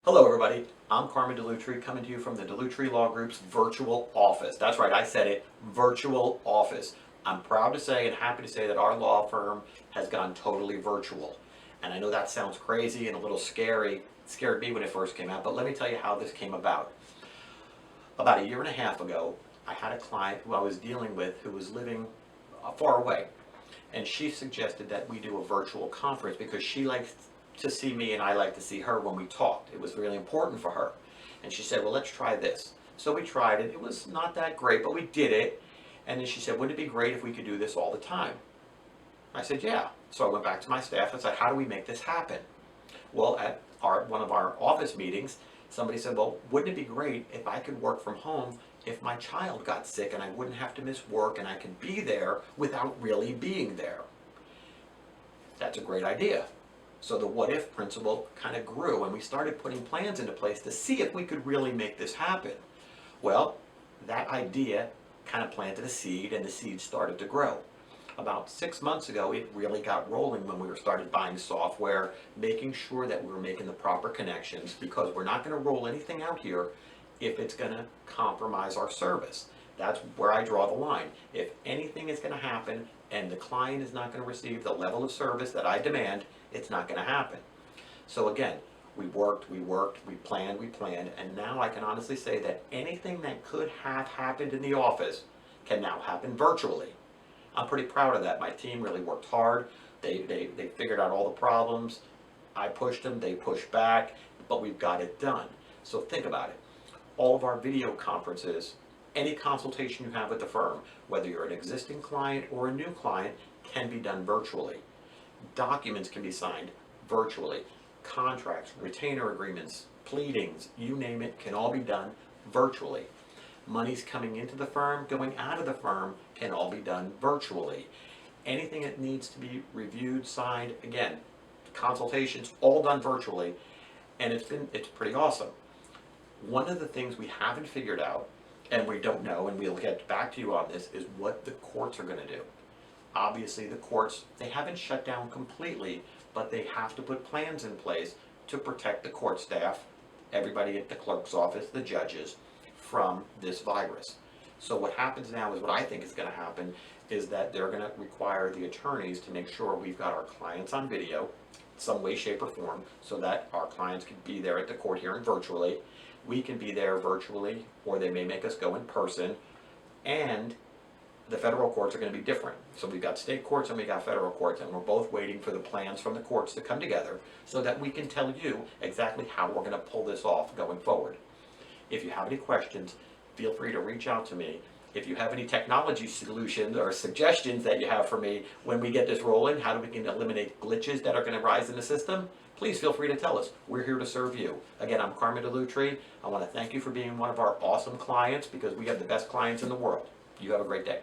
Hello everybody, I'm Dellutri coming to you from the Dellutri Law Group's virtual office. That's right, I said it, virtual office. I'm proud to say and happy to say that our law firm has gone totally virtual. And I know that sounds crazy and a little scary. It scared me when it first came out, but let me tell you how this came about. About a year and a half ago, I had a client who I was dealing with who was living far away. And she suggested that we do a virtual conference because she likes to see me and I like to see her when we talked. It was really important for her. And she said, well, let's try this. So we tried it. It was not that great, but we did it. And then she said, wouldn't it be great if we could do this all the time? I said, yeah. So I went back to my staff and said, how do we make this happen? Well, at one of our office meetings, somebody said, well, wouldn't it be great if I could work from home if my child got sick and I wouldn't have to miss work and I could be there without really being there? That's a great idea. So the what if principle kind of grew and we started putting plans into place to see if we could really make this happen. Well, that idea kind of planted a seed and the seed started to grow. About 6 months ago, it really got rolling when we started buying software, making sure that we were making the proper connections, because we're not going to roll anything out here if it's going to compromise our service. That's where I draw the line. If anything is going to happen and the client is not going to receive the level of service that I demand, it's not going to happen. So again, we worked, we planned, and now I can honestly say that anything that could have happened in the office can now happen virtually. I'm pretty proud of that. My team really worked hard. They figured out all the problems. I pushed them, they pushed back, but we've got it done. So think about it. All of our video conferences, any consultation you have with the firm, whether you're an existing client or a new client, can be done virtually. Documents can be signed virtually. Contracts, retainer agreements, pleadings, you name it, can all be done virtually. Money's coming into the firm, going out of the firm, can all be done virtually. Anything that needs to be reviewed, signed, again, consultations, all done virtually, and it's pretty awesome. One of the things we haven't figured out, and we don't know, and we'll get back to you on this, is what the courts are going to do. Obviously, the courts, they haven't shut down completely, but they have to put plans in place to protect the court staff, everybody at the clerk's office, the judges, from this virus. So what happens now is what I think is going to happen is that they're going to require the attorneys to make sure we've got our clients on video, some way, shape, or form, so that our clients can be there at the court hearing virtually. We can be there virtually, or they may make us go in person, and the federal courts are going to be different. So we've got state courts and we got federal courts, and we're both waiting for the plans from the courts to come together so that we can tell you exactly how we're going to pull this off going forward. If you have any questions, feel free to reach out to me. If you have any technology solutions or suggestions that you have for me when we get this rolling, how we can eliminate glitches that are going to rise in the system, please feel free to tell us. We're here to serve you. Again, I'm Dellutri. I want to thank you for being one of our awesome clients, because we have the best clients in the world. You have a great day.